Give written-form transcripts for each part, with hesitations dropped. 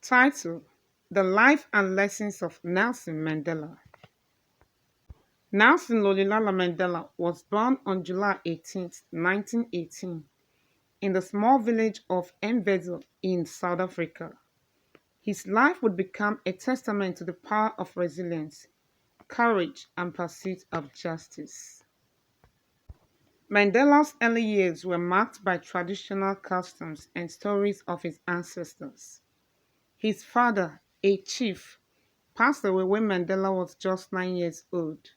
Title: The Life and Lessons of Nelson Mandela. Nelson Lolilala Mandela was born on July 18, 1918, in the small village of Mvezo in South Africa. His life would become a testament to the power of resilience, courage, and pursuit of justice. Mandela's early years were marked by traditional customs and stories of his ancestors. His father, a chief, passed away when Mandela was just 9 years old,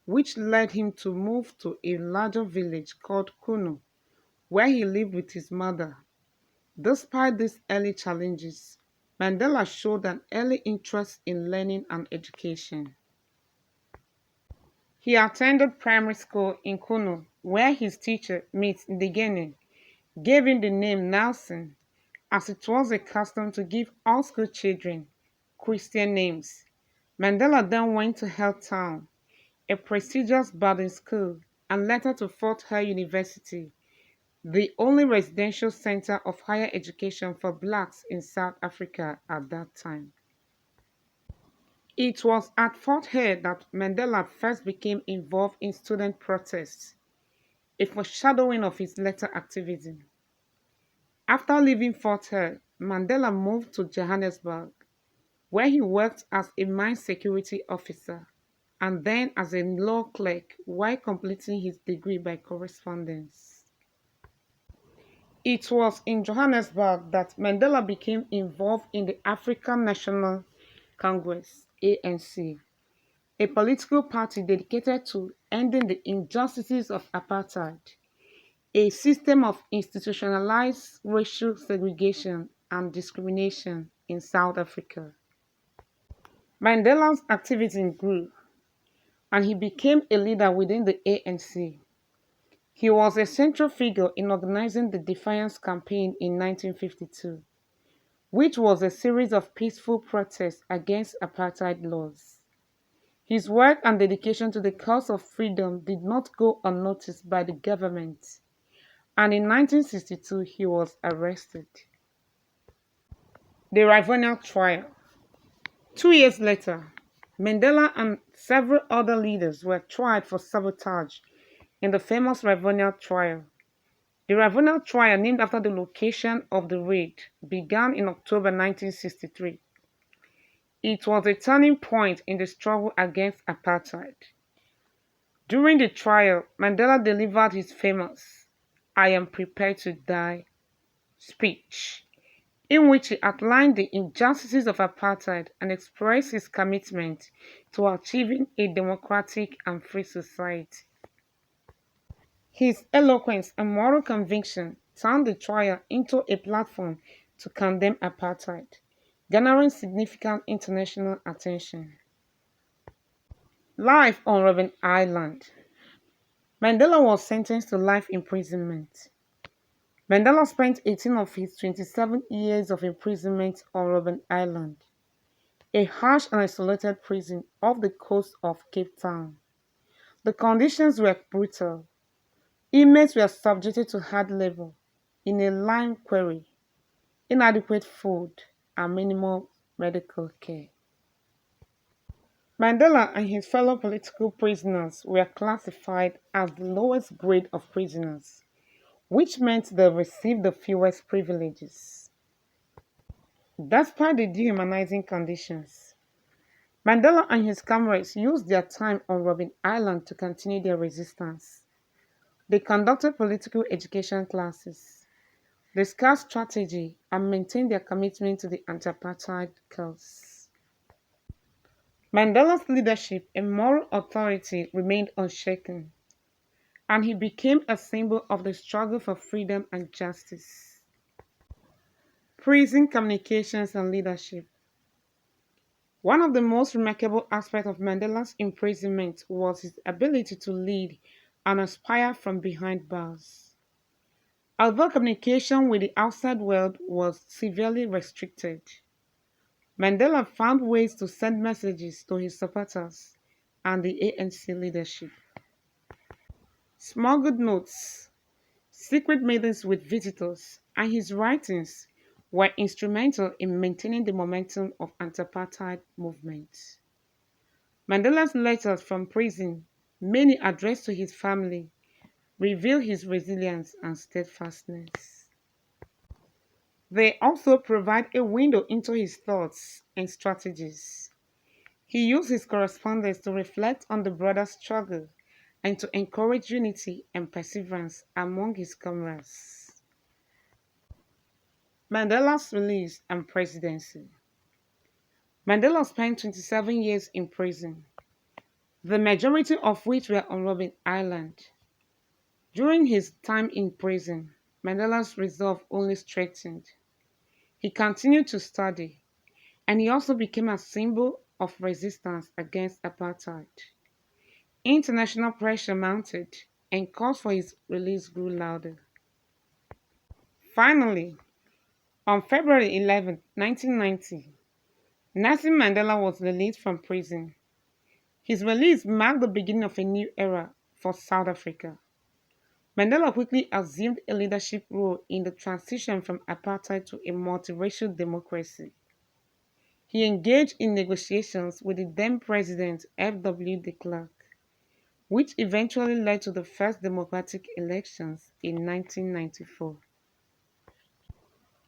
which led him to move to a larger village called Kuno, where he lived with his mother. Despite these early challenges, Mandela showed an early interest in learning and education. He attended primary school in Kuno, where his teacher, Miss Ndigene, gave him the name Nelson, as it was a custom to give all school children Christian names. Mandela then went to Health Town, a prestigious boarding school, and later to Fort Hare University, the only residential center of higher education for blacks in South Africa at that time. It was at Fort Hare that Mandela first became involved in student protests, a foreshadowing of his later activism. After leaving Fort Hare, Mandela moved to Johannesburg, where he worked as a mine security officer and then as a law clerk while completing his degree by correspondence. It was in Johannesburg that Mandela became involved in the African National Congress (ANC), a political party dedicated to ending the injustices of apartheid, a system of institutionalized racial segregation and discrimination in South Africa. Mandela's activism grew, and he became a leader within the ANC. He was a central figure in organizing the Defiance Campaign in 1952, which was a series of peaceful protests against apartheid laws. His work and dedication to the cause of freedom did not go unnoticed by the government, and in 1962 he was arrested. The Rivonia Trial. 2 years later, Mandela and several other leaders were tried for sabotage in the famous Rivonia Trial. The Rivonia Trial, named after the location of the raid, began in October 1963. It was a turning point in the struggle against apartheid. During the trial, Mandela delivered his famous "I am prepared to die" speech, in which he outlined the injustices of apartheid and expressed his commitment to achieving a democratic and free society. His eloquence and moral conviction turned the trial into a platform to condemn apartheid, garnering significant international attention. Life on Robben Island. Mandela was sentenced to life imprisonment. Mandela spent 18 of his 27 years of imprisonment on Robben Island, a harsh and isolated prison off the coast of Cape Town. The conditions were brutal. Inmates were subjected to hard labor in a lime quarry, inadequate food, and minimal medical care. Mandela and his fellow political prisoners were classified as the lowest grade of prisoners, which meant they received the fewest privileges. Despite the dehumanizing conditions, Mandela and his comrades used their time on Robben Island to continue their resistance. They conducted political education classes, discussed strategy, and maintained their commitment to the anti-apartheid cause. Mandela's leadership and moral authority remained unshaken, and he became a symbol of the struggle for freedom and justice. Prison communications and leadership. One of the most remarkable aspects of Mandela's imprisonment was his ability to lead and inspire from behind bars. Although communication with the outside world was severely restricted, Mandela found ways to send messages to his supporters and the ANC leadership. Smuggled notes, secret meetings with visitors, and his writings were instrumental in maintaining the momentum of anti-apartheid movement. Mandela's letters from prison, many addressed to his family, reveal his resilience and steadfastness. They also provide a window into his thoughts and strategies. He used his correspondence to reflect on the broader struggle and to encourage unity and perseverance among his comrades. Mandela's release and presidency. Mandela spent 27 years in prison, the majority of which were on Robben Island. During his time in prison, Mandela's resolve only strengthened. He continued to study, and he also became a symbol of resistance against apartheid. International pressure mounted, and calls for his release grew louder. Finally, on February 11, 1990, Nelson Mandela was released from prison. His release marked the beginning of a new era for South Africa. Mandela quickly assumed a leadership role in the transition from apartheid to a multiracial democracy. He engaged in negotiations with the then President F.W. de Klerk, which eventually led to the first democratic elections in 1994.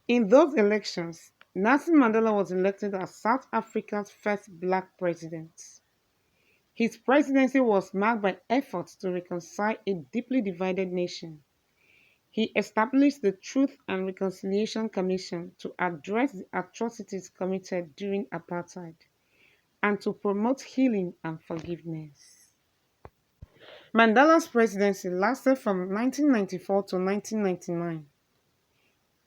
In those elections, Nelson Mandela was elected as South Africa's first black president. His presidency was marked by efforts to reconcile a deeply divided nation. He established the Truth and Reconciliation Commission to address the atrocities committed during apartheid and to promote healing and forgiveness. Mandela's presidency lasted from 1994 to 1999.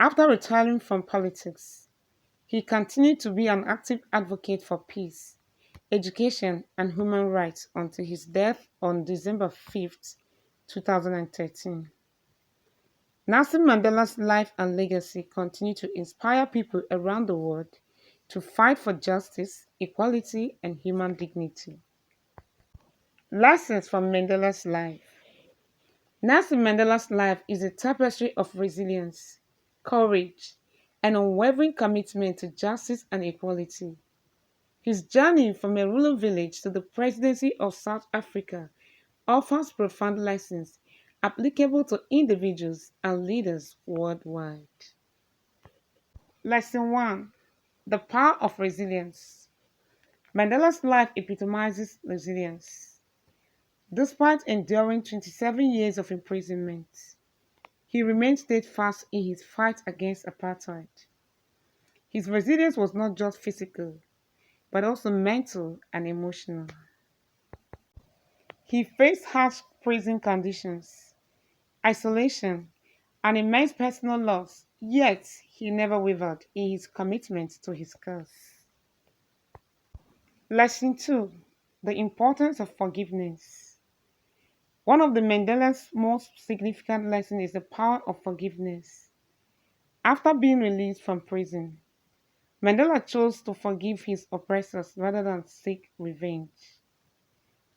After retiring from politics, he continued to be an active advocate for peace, education, and human rights until his death on December 5, 2013. Nelson Mandela's life and legacy continue to inspire people around the world to fight for justice, equality, and human dignity. Lessons from Mandela's life. Nelson Mandela's life is a tapestry of resilience, courage, and unwavering commitment to justice and equality. His journey from a rural village to the presidency of South Africa offers profound lessons applicable to individuals and leaders worldwide. Lesson 1. The Power of Resilience. Mandela's life epitomizes resilience. Despite enduring 27 years of imprisonment, he remained steadfast in his fight against apartheid. His resilience was not just physical, but also mental and emotional. He faced harsh prison conditions, isolation, and immense personal loss, yet he never wavered in his commitment to his cause. Lesson 2. The Importance of Forgiveness. One of the Mandela's most significant lessons is the power of forgiveness. After being released from prison, Mandela chose to forgive his oppressors rather than seek revenge.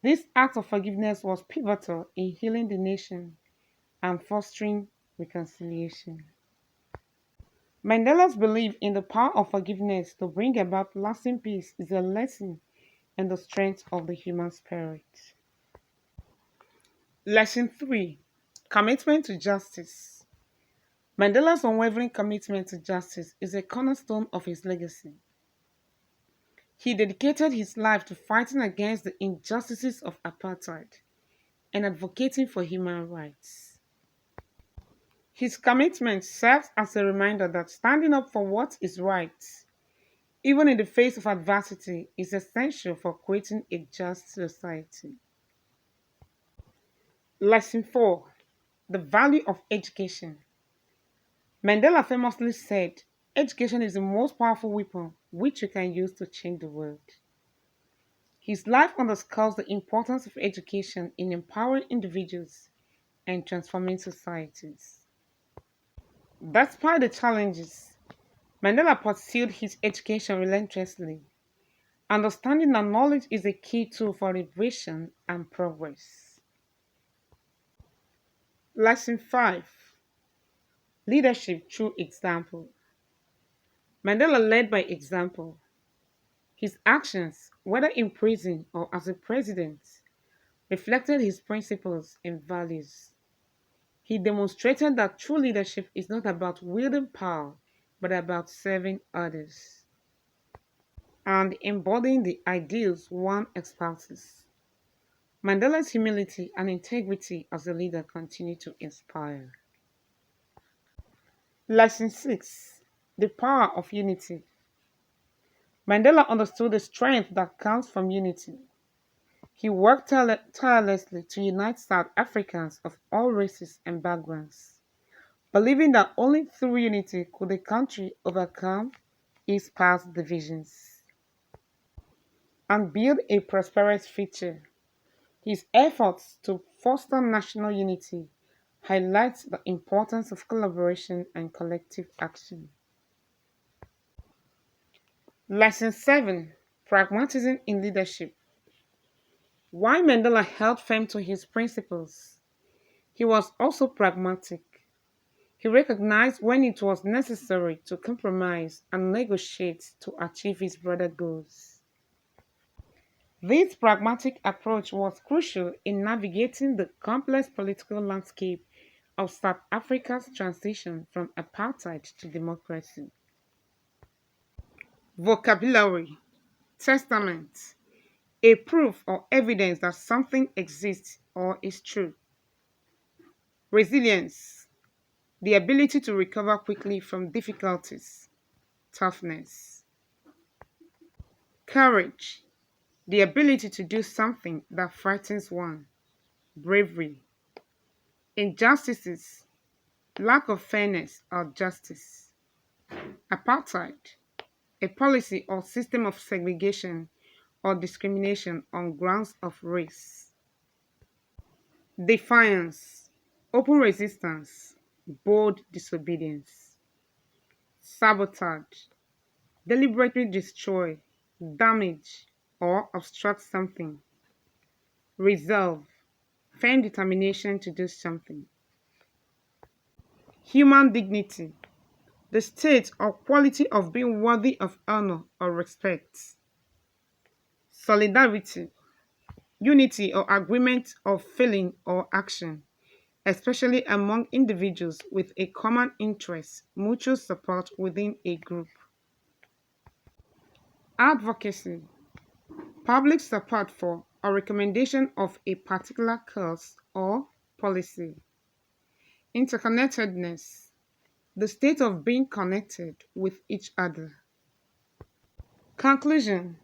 This act of forgiveness was pivotal in healing the nation and fostering reconciliation. Mandela's belief in the power of forgiveness to bring about lasting peace is a lesson in the strength of the human spirit. Lesson 3. Commitment to Justice. Mandela's unwavering commitment to justice is a cornerstone of his legacy. He dedicated his life to fighting against the injustices of apartheid and advocating for human rights. His commitment serves as a reminder that standing up for what is right, even in the face of adversity, is essential for creating a just society. Lesson 4. The Value of Education. Mandela famously said, "Education is the most powerful weapon which you can use to change the world." His life underscores the importance of education in empowering individuals and transforming societies. Despite the challenges, Mandela pursued his education relentlessly, understanding that knowledge is a key tool for liberation and progress. Lesson 5. Leadership through example. Mandela led by example. His actions, whether in prison or as a president, reflected his principles and values. He demonstrated that true leadership is not about wielding power, but about serving others and embodying the ideals one espouses. Mandela's humility and integrity as a leader continue to inspire. Lesson 6: The Power of Unity. Mandela understood the strength that comes from unity. He worked tirelessly to unite South Africans of all races and backgrounds, believing that only through unity could the country overcome its past divisions and build a prosperous future. His efforts to foster national unity highlight the importance of collaboration and collective action. Lesson 7: Pragmatism in Leadership. While Mandela held firm to his principles, he was also pragmatic. He recognized when it was necessary to compromise and negotiate to achieve his broader goals. This pragmatic approach was crucial in navigating the complex political landscape of South Africa's transition from apartheid to democracy. Vocabulary: Testament, a proof or evidence that something exists or is true. Resilience, the ability to recover quickly from difficulties. Toughness. Courage, the ability to do something that frightens one. Bravery. Injustices, lack of fairness or justice. Apartheid, a policy or system of segregation or discrimination on grounds of race. Defiance, open resistance, bold disobedience. Sabotage, deliberately destroy, damage, or obstruct something. Resolve, firm determination to do something. Human dignity, the state or quality of being worthy of honor or respect. Solidarity, unity or agreement of feeling or action, especially among individuals with a common interest, mutual support within a group. Advocacy, public support for or recommendation of a particular cause or policy. Interconnectedness, the state of being connected with each other. Conclusion: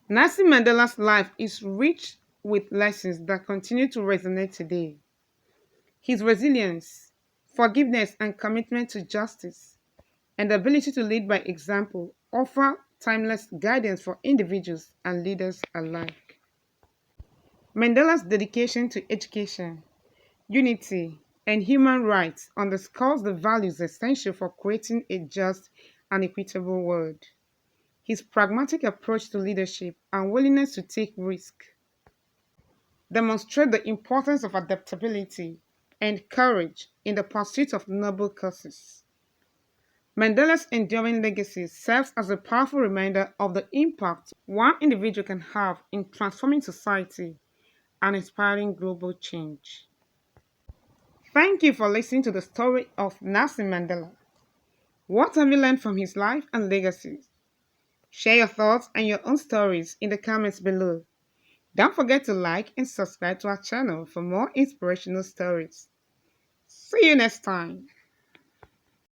Nelson Mandela's life is rich with lessons that continue to resonate today. His resilience, forgiveness, and commitment to justice, and the ability to lead by example offer timeless guidance for individuals and leaders alike. Mandela's dedication to education, unity, and human rights underscores the values essential for creating a just and equitable world. His pragmatic approach to leadership and willingness to take risks demonstrate the importance of adaptability and courage in the pursuit of noble causes. Mandela's enduring legacy serves as a powerful reminder of the impact one individual can have in transforming society and inspiring global change. Thank you for listening to the story of Nelson Mandela. What have you learned from his life and legacy? Share your thoughts and your own stories in the comments below. Don't forget to like and subscribe to our channel for more inspirational stories. See you next time.